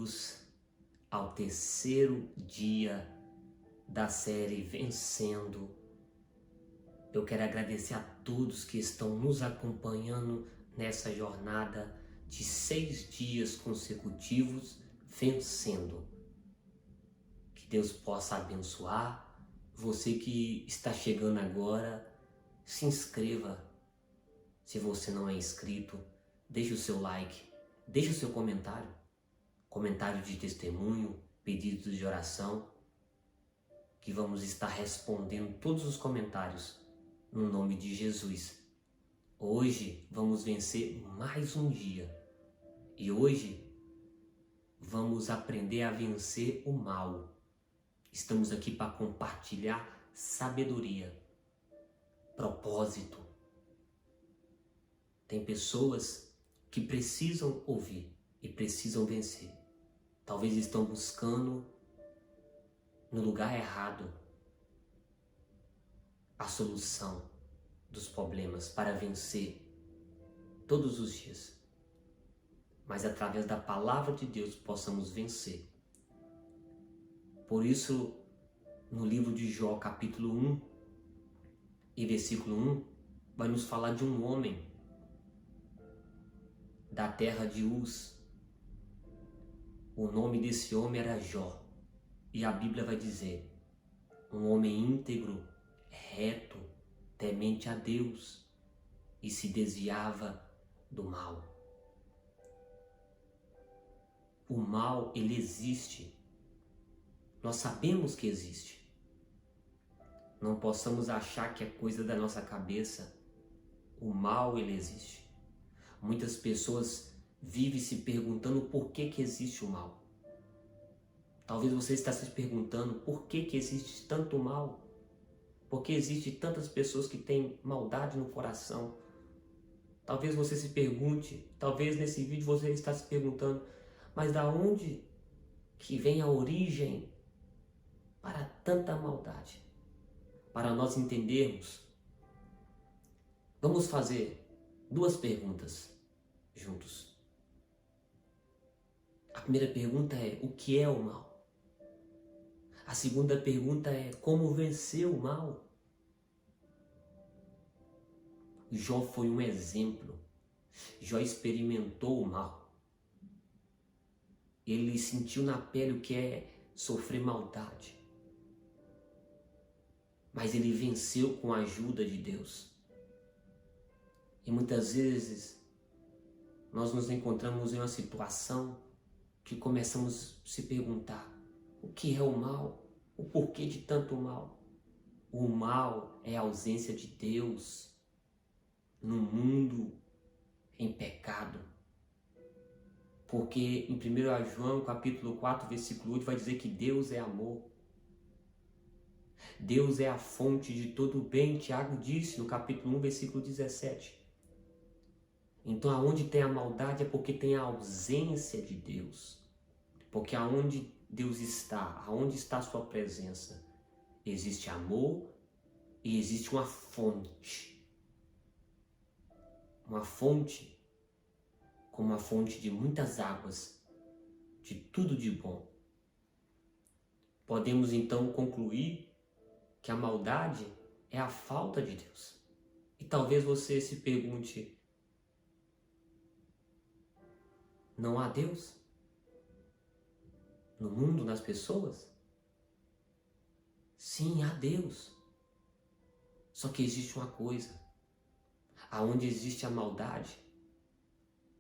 Bem-vindos ao terceiro dia da série Vencendo. Eu quero agradecer a todos que estão nos acompanhando nessa jornada de 6 dias consecutivos vencendo. Que Deus possa abençoar. Você que está chegando agora, se inscreva. Se você não é inscrito, deixe o seu like, deixe o seu comentário de testemunho, pedidos de oração, que vamos estar respondendo todos os comentários no nome de Jesus. Hoje vamos vencer mais um dia e hoje vamos aprender a vencer o mal. Estamos aqui para compartilhar sabedoria, propósito. Tem pessoas que precisam ouvir e precisam vencer. Talvez estão buscando no lugar errado a solução dos problemas para vencer todos os dias. Mas através da palavra de Deus possamos vencer. Por isso, no livro de Jó, capítulo 1 e versículo 1, vai nos falar de um homem da terra de Uz. O nome desse homem era Jó. E a Bíblia vai dizer, um homem íntegro, reto, temente a Deus e se desviava do mal. O mal, ele existe. Nós sabemos que existe. Não possamos achar que é coisa da nossa cabeça. O mal, ele existe. Muitas pessoas vivem se perguntando por que existe o mal. Talvez você está se perguntando por que existe tanto mal. Por que existe tantas pessoas que têm maldade no coração. Talvez você se pergunte, talvez nesse vídeo você está se perguntando, mas da onde que vem a origem para tanta maldade? Para nós entendermos, vamos fazer 2 perguntas juntos. A primeira pergunta é, o que é o mal? A segunda pergunta é, como vencer o mal? Jó foi um exemplo. Jó experimentou o mal. Ele sentiu na pele o que é sofrer maldade. Mas ele venceu com a ajuda de Deus. E muitas vezes nós nos encontramos em uma situação que começamos a se perguntar, o que é o mal? O porquê de tanto mal? O mal é a ausência de Deus no mundo em pecado. Porque em 1 João capítulo 4, versículo 8 vai dizer que Deus é amor. Deus é a fonte de todo o bem, Tiago disse no capítulo 1, versículo 17. Então aonde tem a maldade é porque tem a ausência de Deus. Porque aonde Deus está, aonde está a sua presença, existe amor e existe uma fonte. Uma fonte como a fonte de muitas águas, de tudo de bom. Podemos então concluir que a maldade é a falta de Deus. E talvez você se pergunte, não há Deus no mundo, nas pessoas? Sim, há Deus. Só que existe uma coisa. Aonde existe a maldade,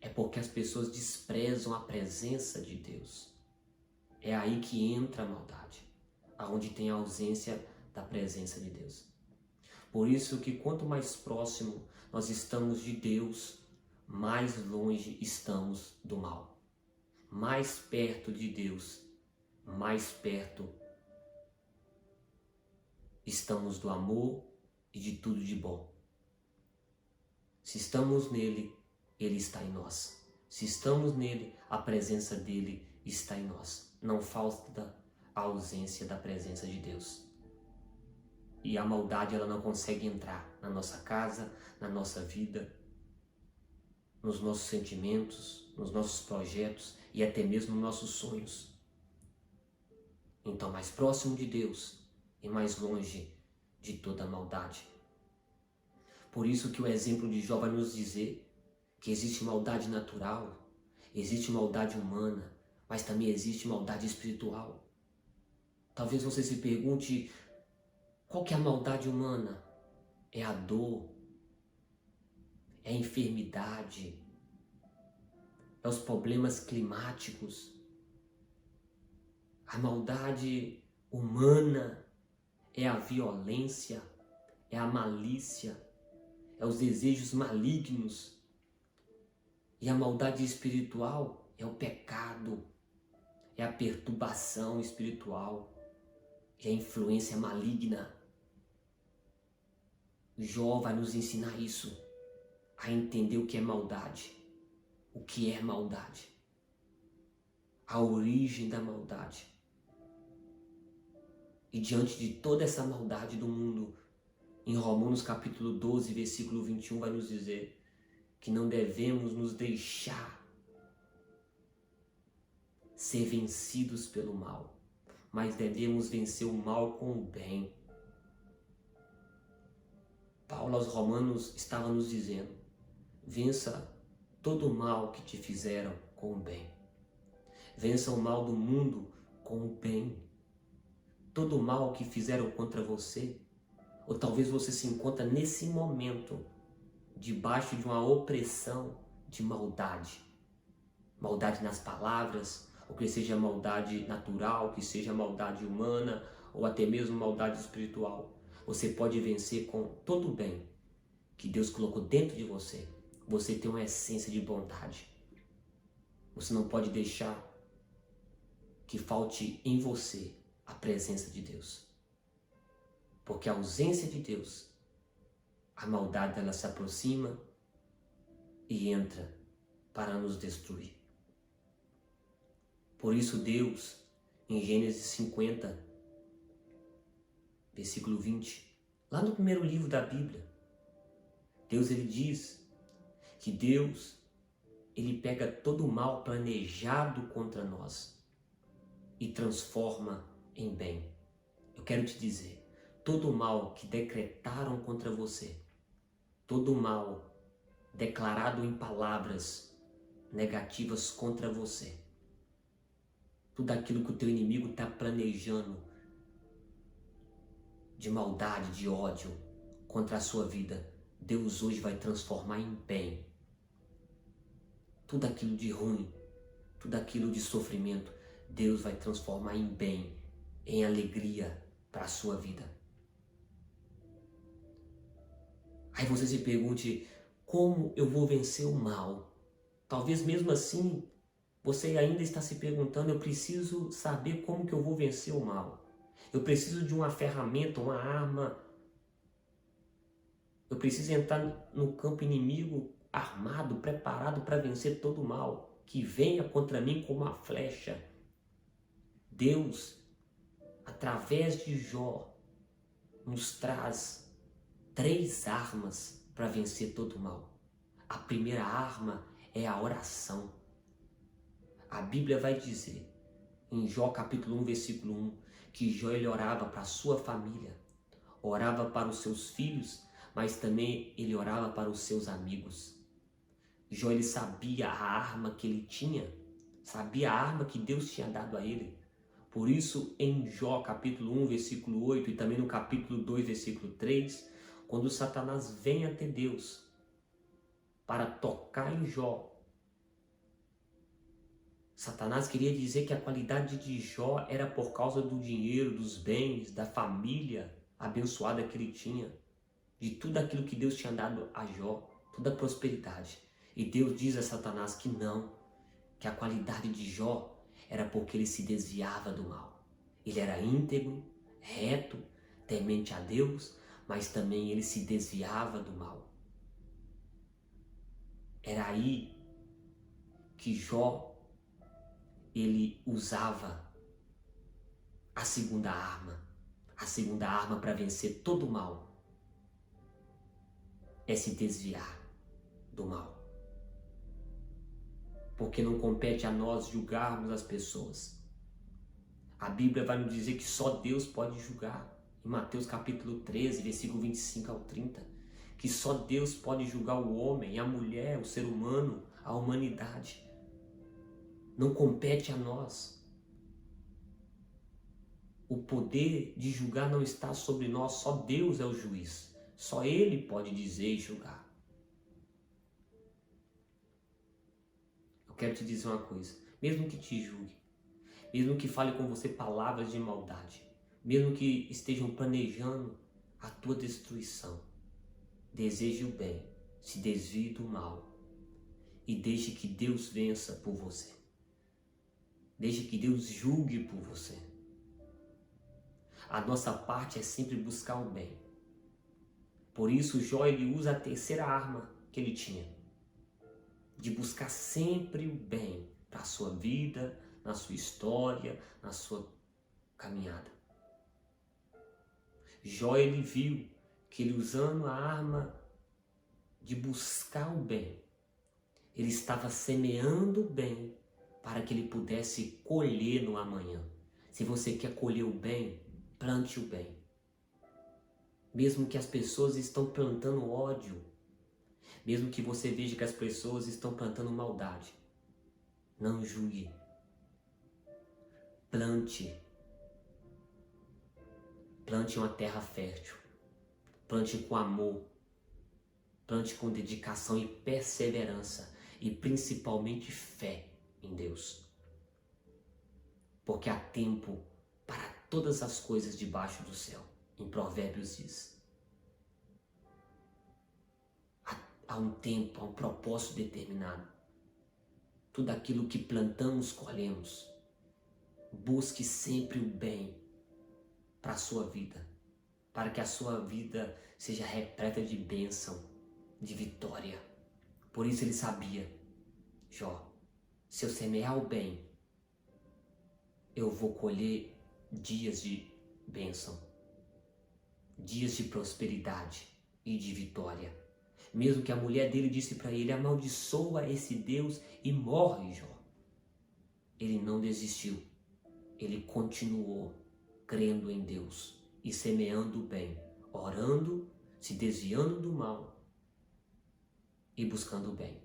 é porque as pessoas desprezam a presença de Deus. É aí que entra a maldade. Aonde tem a ausência da presença de Deus. Por isso que quanto mais próximo nós estamos de Deus, mais longe estamos do mal. Mais perto de Deus, mais perto estamos do amor e de tudo de bom. Se estamos nele, ele está em nós. Se estamos nele, a presença dele está em nós. Não falta a ausência da presença de Deus. E a maldade, ela não consegue entrar na nossa casa, na nossa vida, nos nossos sentimentos, nos nossos projetos. e até mesmo nossos sonhos. Então, mais próximo de Deus e mais longe de toda maldade. Por isso que o exemplo de Jó vai nos dizer que existe maldade natural, existe maldade humana, mas também existe maldade espiritual. Talvez você se pergunte, qual que é a maldade humana? É a dor, é a enfermidade, é os problemas climáticos. A maldade humana é a violência, é a malícia, é os desejos malignos. E a maldade espiritual é o pecado, é a perturbação espiritual, é a influência maligna. Jó vai nos ensinar isso, a entender o que é maldade, o que é maldade, a origem da maldade. E diante de toda essa maldade do mundo, em Romanos capítulo 12, versículo 21, vai nos dizer que não devemos nos deixar ser vencidos pelo mal, mas devemos vencer o mal com o bem. Paulo aos Romanos estava nos dizendo, vença todo o mal que te fizeram com o bem. Vença o mal do mundo com o bem. Todo o mal que fizeram contra você, ou talvez você se encontra nesse momento debaixo de uma opressão de maldade. Maldade nas palavras, ou que seja maldade natural, que seja maldade humana, ou até mesmo maldade espiritual. Você pode vencer com todo o bem que Deus colocou dentro de você. Você tem uma essência de bondade. Você não pode deixar que falte em você a presença de Deus. Porque a ausência de Deus, a maldade ela se aproxima e entra para nos destruir. Por isso Deus, em Gênesis 50, versículo 20, lá no primeiro livro da Bíblia, Deus ele diz que Deus ele pega todo o mal planejado contra nós e transforma em bem. Eu quero te dizer, todo o mal que decretaram contra você, todo o mal declarado em palavras negativas contra você, tudo aquilo que o teu inimigo está planejando de maldade, de ódio contra a sua vida, Deus hoje vai transformar em bem. Tudo aquilo de ruim, tudo aquilo de sofrimento, Deus vai transformar em bem, em alegria para a sua vida. Aí você se pergunte, como eu vou vencer o mal? Talvez mesmo assim, você ainda está se perguntando, eu preciso saber como que eu vou vencer o mal. Eu preciso de uma ferramenta, uma arma. Eu preciso entrar no campo inimigo armado, preparado para vencer todo o mal que venha contra mim como uma flecha. Deus, através de Jó, nos traz 3 armas para vencer todo o mal. A primeira arma é a oração. A Bíblia vai dizer, em Jó capítulo 1, versículo 1, que Jó ele orava para a sua família, orava para os seus filhos, mas também ele orava para os seus amigos. Jó ele sabia a arma que ele tinha, sabia a arma que Deus tinha dado a ele. Por isso, em Jó capítulo 1, versículo 8 e também no capítulo 2, versículo 3, quando Satanás vem até Deus para tocar em Jó, Satanás queria dizer que a qualidade de Jó era por causa do dinheiro, dos bens, da família abençoada que ele tinha, de tudo aquilo que Deus tinha dado a Jó, toda a prosperidade. E Deus diz a Satanás que não, que a qualidade de Jó era porque ele se desviava do mal. Ele era íntegro, reto, temente a Deus, mas também ele se desviava do mal. Era aí que Jó ele usava a segunda arma para vencer todo o mal é se desviar do mal. porque não compete a nós julgarmos as pessoas. A Bíblia vai nos dizer que só Deus pode julgar. Em Mateus capítulo 13, versículo 25 ao 30, que só Deus pode julgar o homem, a mulher, o ser humano, a humanidade. Não compete a nós. O poder de julgar não está sobre nós, só Deus é o juiz. Só Ele pode dizer e julgar. Eu quero te dizer uma coisa, mesmo que te julgue, mesmo que fale com você palavras de maldade, mesmo que estejam planejando a tua destruição, deseje o bem, se desvie do mal e deixe que Deus vença por você. Deixe que Deus julgue por você. A nossa parte é sempre buscar o bem. Por isso Jó, ele usa a terceira arma que ele tinha, de buscar sempre o bem para a sua vida, na sua história, na sua caminhada. Jó, ele viu que ele, usando a arma de buscar o bem, ele estava semeando o bem para que ele pudesse colher no amanhã. Se você quer colher o bem, plante o bem. Mesmo que as pessoas estão plantando ódio, mesmo que você veja que as pessoas estão plantando maldade, não julgue. Plante. Plante uma terra fértil. Plante com amor. Plante com dedicação e perseverança. E principalmente fé em Deus. Porque há tempo para todas as coisas debaixo do céu. Em Provérbios diz. Há um tempo, há um propósito determinado. Tudo aquilo que plantamos, colhemos. Busque sempre o bem para a sua vida, para que a sua vida seja repleta de bênção, de vitória. Por isso ele sabia, Jó, se eu semear o bem, eu vou colher dias de bênção, dias de prosperidade e de vitória. Mesmo que a mulher dele disse para ele, amaldiçoa esse Deus e morre, Jó. Ele não desistiu. Ele continuou crendo em Deus e semeando o bem, orando, se desviando do mal e buscando o bem.